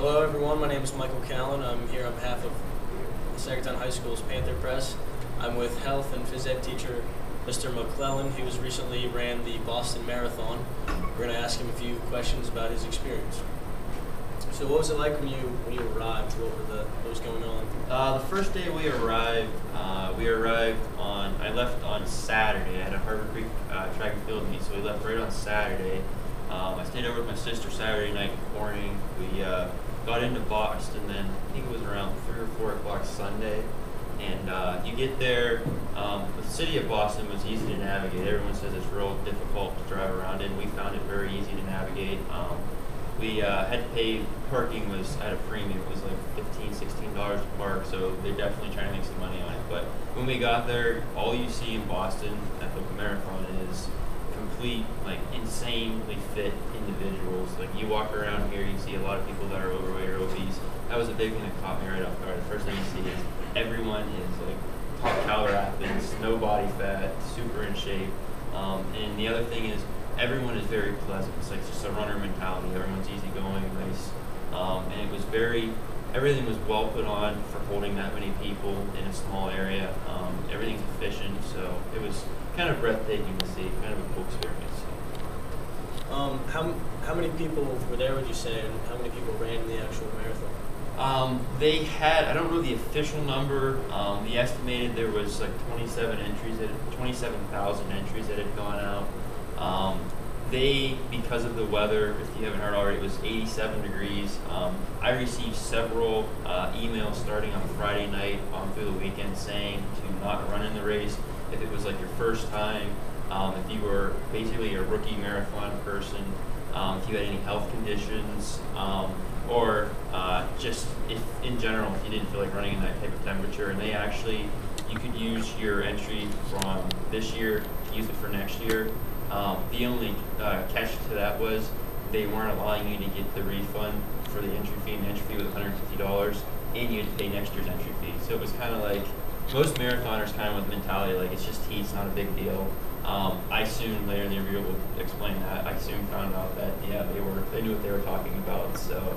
Hello everyone, my name is Michael Callan. I'm here on behalf of Sagertown High School's Panther Press. I'm with health and phys ed teacher Mr. McClellan, who has recently ran the Boston Marathon. We're going to ask him a few questions about his experience. So what was it like when you arrived? What was going on? The first day we arrived on, I left on Saturday. I had a Harbor Creek track and field meet, so we left right on Saturday. I stayed over with my sister Saturday night morning. We got into Boston then, I think it was around 3 or 4 o'clock Sunday. And you get there, the city of Boston was easy to navigate. Everyone says it's real difficult to drive around in. We found it very easy to navigate. We had to pay, parking was at a premium. It was like $15, $16 to park, so they're definitely trying to make some money on it. But when we got there, all you see in Boston at the marathon is complete, like, insanely fit individuals. Like, you walk around here, you see a lot of people that are overweight or obese. That was a big thing that caught me right off guard. The first thing you see is everyone is like top caliber athletes, no body fat, super in shape. And the other thing is everyone is very pleasant. It's like just a runner mentality. Everyone's easygoing, nice. And it was everything was well put on for holding that many people in a small area. Everything's efficient, so it was kind of breathtaking to see, kind of a cool experience. How many people were there, would you say, and how many people ran in the actual marathon? They had, I don't know the official number, the estimated there was like 27,000 entries that had gone out. Because of the weather, if you haven't heard already, it was 87 degrees. I received several emails starting on Friday night through the weekend saying to not run in the race if it was like your first time, if you were basically a rookie marathon person, if you had any health conditions, or just if in general, if you didn't feel like running in that type of temperature. And they actually, you could use your entry from this year, use it for next year. The only catch to that was they weren't allowing you to get the refund for the entry fee, and the entry fee was $150, and you had to pay next year's entry fee. So it was kind of like, most marathoners kind of with mentality like it's just heat, it's not a big deal. I soon, later in the interview, will explain that. I soon found out that, yeah, they knew what they were talking about. So,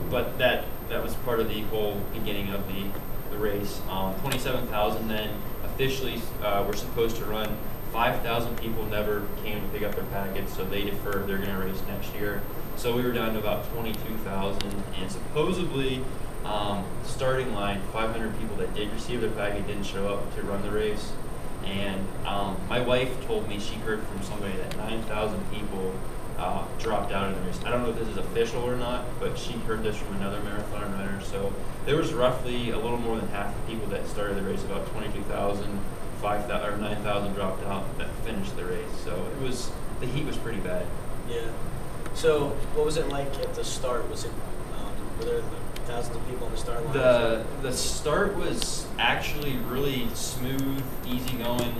but that was part of the whole beginning of the race. 27,000 then officially were supposed to run. 5,000 people never came to pick up their packets, so they deferred. They're going to race next year. So we were down to about 22,000, and supposedly starting line, 500 people that did receive their packet didn't show up to run the race. And my wife told me she heard from somebody that 9,000 people dropped out of the race. I don't know if this is official or not, but she heard this from another marathon runner. So there was roughly a little more than half the people that started the race, about 22,000, 5,000 or 9,000 dropped out that finished the race. So the heat was pretty bad. Yeah. So what was it like at the start? Was it were there thousands of people on the start line? The start was actually really smooth, easygoing.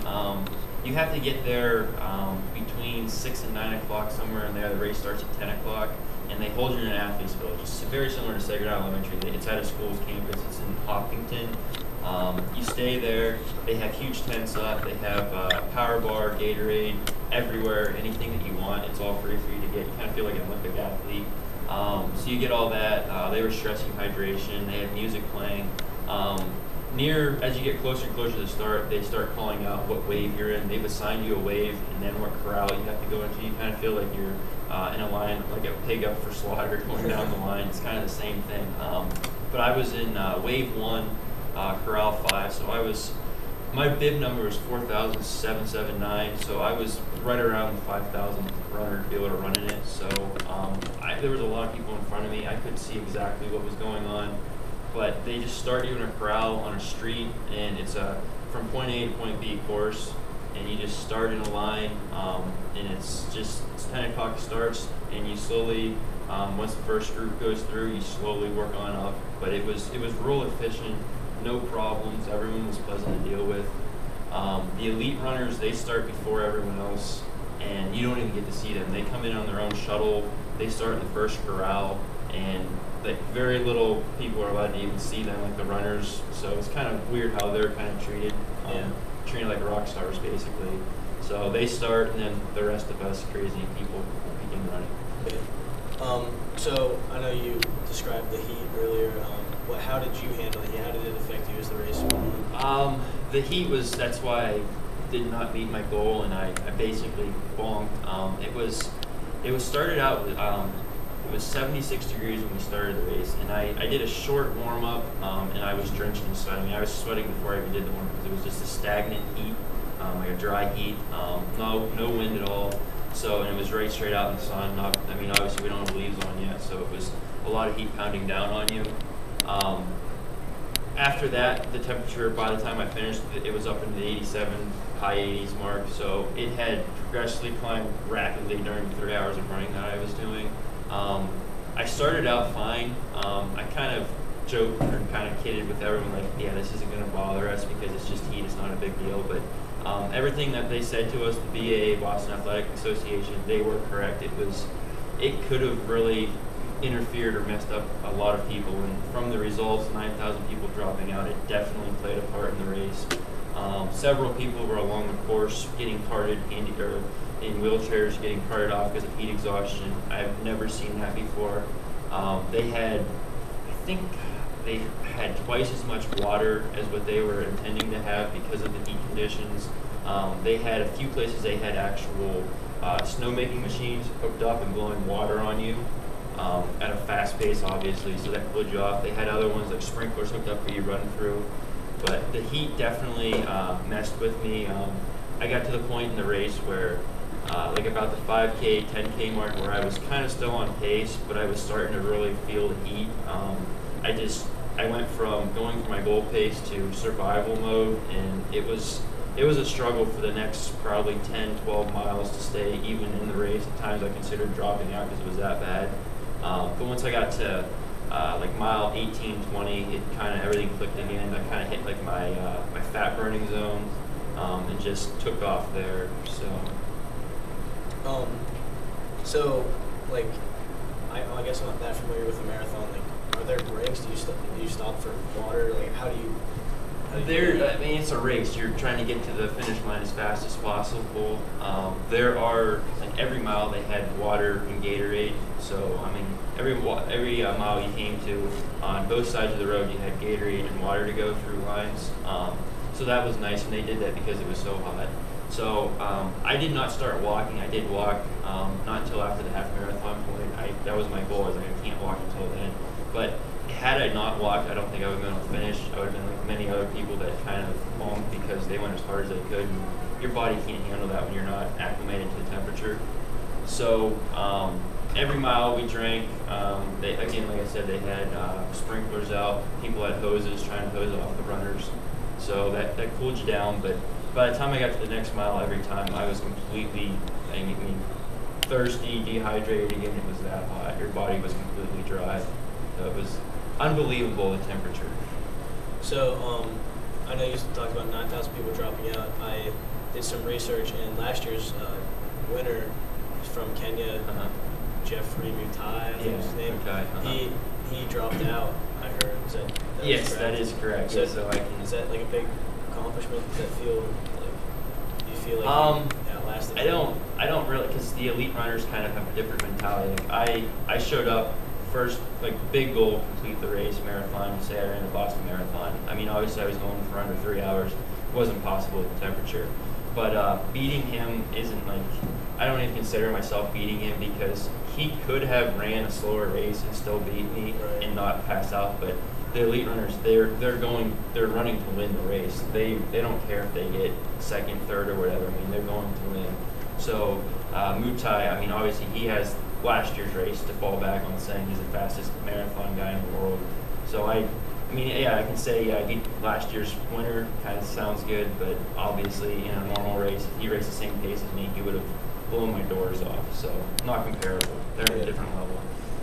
You have to get there between 6 and 9 o'clock, somewhere in there. The race starts at 10 o'clock, and they hold you in an athlete's village. It's very similar to Sagertown Elementary. It's at a school's campus. It's in Hopkinton. You stay there. They have huge tents up. They have power bar, Gatorade, everywhere. Anything that you want, it's all free for you to get. You kind of feel like an Olympic athlete. So you get all that. They were stressing hydration. They had music playing. As you get closer and closer to the start, they start calling out what wave you're in. They've assigned you a wave and then what corral you have to go into. You kind of feel like you're in a line, like a pig up for slaughter going down the line. It's kind of the same thing. But I was in wave 1, corral 5, so my bib number was 4,779, so I was right around the 5,000 runner to be able to run in it. So there was a lot of people in front of me. I couldn't see exactly what was going on, but they just start you in a corral on a street, and it's a from point A to point B course, and you just start in a line, and it's 10 o'clock starts, and you slowly, once the first group goes through, you slowly work on up. But it was real efficient. No problems. Everyone was pleasant to deal with. The elite runners, they start before everyone else, and you don't even get to see them. They come in on their own shuttle. They start in the first corral, and like very little people are allowed to even see them, like the runners. So it's kind of weird how they're kind of treated. Treated like rock stars, basically. So they start, and then the rest of us crazy people begin running. So I know you described the heat earlier. How did you handle it? How did it affect you as the race went on? The heat was, that's why I did not meet my goal, and I basically bonked. It was started out with, it was 76 degrees when we started the race, and I did a short warm-up, and I was drenched in sweat. I mean, I was sweating before I even did the warm-up because it was just a stagnant heat, like a dry heat, no wind at all. So, and it was right straight out in the sun. I mean, obviously we don't have leaves on yet, so it was a lot of heat pounding down on you. After that, the temperature, by the time I finished, it was up into the 87, high 80s mark. So it had progressively climbed rapidly during the 3 hours of running that I was doing. I started out fine. I kind of joked or kind of kidded with everyone, like, yeah, this isn't going to bother us because it's just heat, it's not a big deal. But everything that they said to us, the BAA, Boston Athletic Association, they were correct. It could have really interfered or messed up a lot of people, and from the results, 9,000 people dropping out, it definitely played a part in the race. Several people were along the course getting carted in wheelchairs, getting carted off because of heat exhaustion. I've never seen that before. I think they had twice as much water as what they were intending to have because of the heat conditions. They had a few places they had actual snowmaking machines hooked up and blowing water on you at a fast pace, obviously, so that cooled you off. They had other ones like sprinklers hooked up for you run through. But the heat definitely messed with me. I got to the point in the race where, like about the 5K, 10K mark, where I was kind of still on pace, but I was starting to really feel the heat. I went from going for my goal pace to survival mode, and it was a struggle for the next probably 10, 12 miles to stay even in the race. At times I considered dropping out because it was that bad. But once I got to like mile 18, 20, it kind of everything clicked again. I kind of hit like my fat burning zone and just took off there. So like I guess I'm not that familiar with a marathon. Like, are there breaks? Do you stop for water? Like, how do you? I mean, it's a race. You're trying to get to the finish line as fast as possible. There are, like every mile they had water and Gatorade. So, I mean, every mile you came to, on both sides of the road, you had Gatorade and water to go through lines. So that was nice, and they did that because it was so hot. So I did not start walking. I did walk not until after the half marathon point. That was my goal. I was like, I can't walk until then. But had I not walked, I don't think I would have been able to finish. I would have been like many other people that kind of bonked because they went as hard as they could. And your body can't handle that when you're not acclimated to the temperature. So every mile we drank. Again, like I said, they had sprinklers out. People had hoses trying to hose off the runners. So that cooled you down. But by the time I got to the next mile, every time I was completely, thirsty, dehydrated. Again, it was that hot. Your body was completely dry. So it was unbelievable, the temperature. So I know you talked about 9,000 people dropping out. I did some research, and last year's winner from Kenya, Jeffrey Mutai, I think was his name. Okay, he dropped out, I heard. Yes, that is correct. So, is that like a big accomplishment? Does that feel like, do you feel like you outlasted? I don't really, because the elite runners kind of have a different mentality. Like I showed up first, like big goal, complete the race, marathon, say I ran the Boston Marathon. I mean, obviously I was going for under 3 hours. It wasn't possible with the temperature. But beating him isn't like, I don't even consider myself beating him because he could have ran a slower race and still beat me and not pass out. But the elite runners, they're running to win the race. They don't care if they get second, third, or whatever. I mean, they're going to win. So Mutai, I mean, obviously he has last year's race to fall back on, saying he's the fastest marathon guy in the world. So I can say he last year's winner kind of sounds good, but obviously in a normal race, if he raced the same pace as me, he would have blown my doors off. So not comparable. They're at a different level.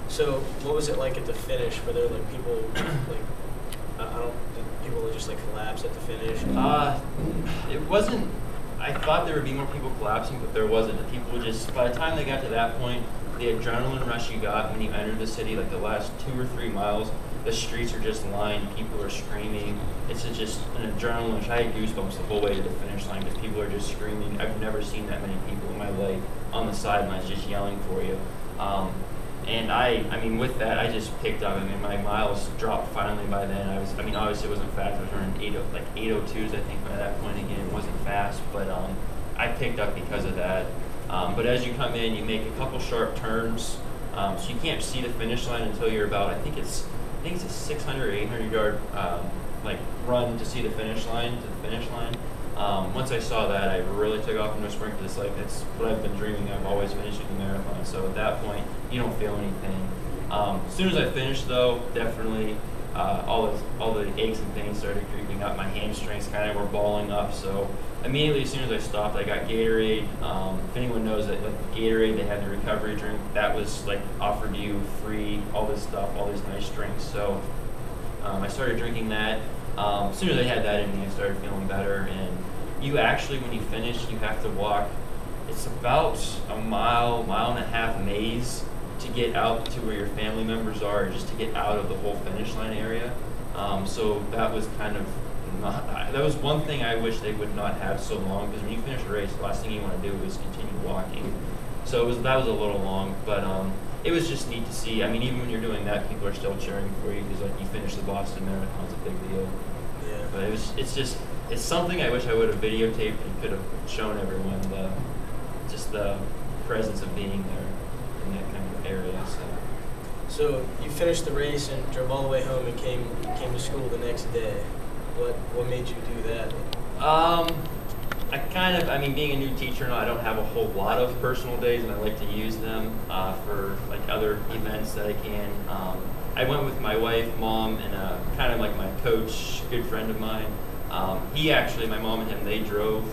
So what was it like at the finish? Were there like people did people just like collapse at the finish? It wasn't. I thought there would be more people collapsing, but there wasn't. The people just, by the time they got to that point, the adrenaline rush you got when you entered the city, like the last 2 or 3 miles, the streets are just lined, people are screaming. It's just an adrenaline rush. I had goosebumps the whole way to the finish line because people are just screaming. I've never seen that many people in my life on the sidelines just yelling for you. And I mean, with that, I just picked up. I mean, my miles dropped finally by then. I mean, obviously it wasn't fast. I was running 8:02s, I think, by that point. Again, it wasn't fast, but I picked up because of that. But as you come in, you make a couple sharp turns, so you can't see the finish line until you're about, I think it's a 600 or 800 yard like run to see the finish line, once I saw that, I really took off into a sprint because it's what I've been dreaming of, always finishing the marathon. So at that point, you don't feel anything. As soon as I finished, though, definitely all the aches and pains started creeping up. My hamstrings kind of were balling up. So immediately, as soon as I stopped, I got Gatorade. If anyone knows that, like Gatorade, they had the recovery drink that was like offered you free, all this stuff, all these nice drinks. So I started drinking that. As soon as I had that in me, I started feeling better. And you actually, when you finish, you have to walk. It's about a mile and a half maze to get out to where your family members are, just to get out of the whole finish line area. So that was kind of that was one thing I wish they would not have so long, because when you finish a race, the last thing you want to do is continue walking. So that was a little long, but it was just neat to see. I mean, even when you're doing that, people are still cheering for you because like you finished the Boston Marathon, it's a big deal. Yeah. But it's something I wish I would have videotaped and could have shown everyone the presence of being there in that kind of area. So you finished the race and drove all the way home and came to school the next day. What made you do that? I mean, being a new teacher, I don't have a whole lot of personal days, and I like to use them for like other events that I can. I went with my wife, mom, and kind of like my coach, good friend of mine. My mom and him, they drove.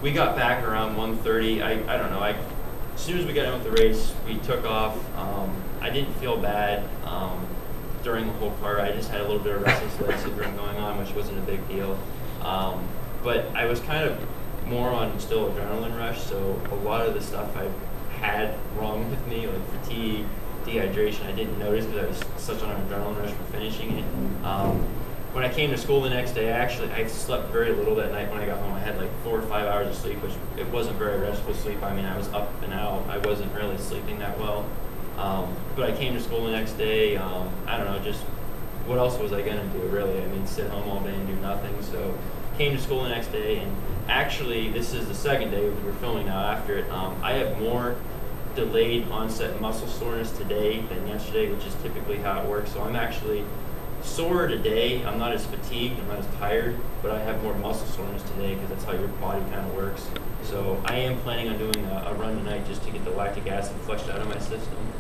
We got back around 1:30. I don't know. As soon as we got done with the race, we took off. I didn't feel bad during the whole part. I just had a little bit of restless leg syndrome going on, which wasn't a big deal. But I was kind of more on still adrenaline rush, so a lot of the stuff I had wrong with me, like fatigue, dehydration, I didn't notice because I was such on an adrenaline rush for finishing it. When I came to school the next day, I slept very little that night when I got home. I had like 4 or 5 hours of sleep, which it wasn't very restful sleep. I mean, I was up and out. I wasn't really sleeping that well. But I came to school the next day. I don't know, just what else was I gonna do, really? I mean, sit home all day and do nothing. So came to school the next day, and actually, this is the second day we're filming now after it. I have more delayed onset muscle soreness today than yesterday, which is typically how it works. So I'm actually sore today. I'm not as fatigued, I'm not as tired, but I have more muscle soreness today because that's how your body kind of works. So I am planning on doing a run tonight just to get the lactic acid flushed out of my system.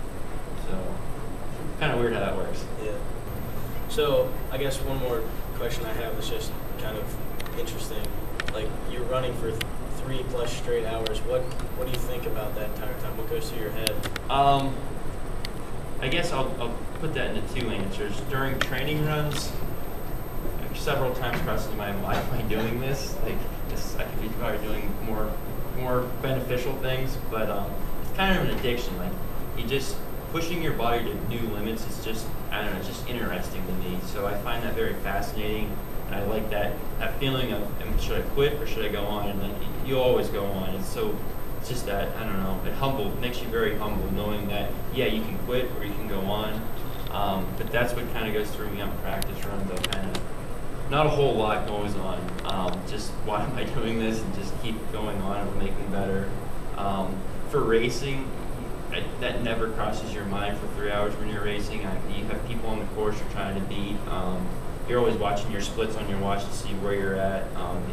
So kind of weird how that works. Yeah. So I guess one more question I have is just kind of interesting. Like, you're running for 3+ straight hours. What do you think about that entire time? What goes through your head? I guess I'll put that into 2 answers. During training runs, several times crosses my mind, why am I doing this? Like, I could be probably doing more beneficial things, but it's kind of an addiction. Like, you just pushing your body to new limits is just, I don't know, it's just interesting to me. So I find that very fascinating, and I like that feeling of, should I quit or should I go on? And then you always go on. And so it's just that, I don't know, it makes you very humble, knowing that, yeah, you can quit or you can go on. But that's what kind of goes through me on practice runs, though, kind of. Not a whole lot goes on. Just why am I doing this, and just keep going on and make me better. For racing, that never crosses your mind for 3 hours when you're racing. You have people on the course you're trying to beat. You're always watching your splits on your watch to see where you're at,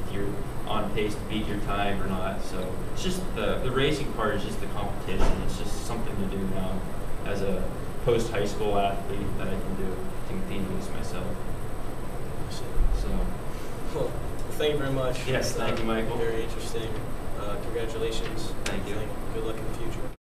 if you're on pace to beat your time or not. So it's just the racing part is just the competition. It's just something to do now as a post-high school athlete that I can do to compete against myself. So, well, thank you very much. Yes, thank you, Michael. Very interesting. Congratulations. Thank you. Good luck in the future.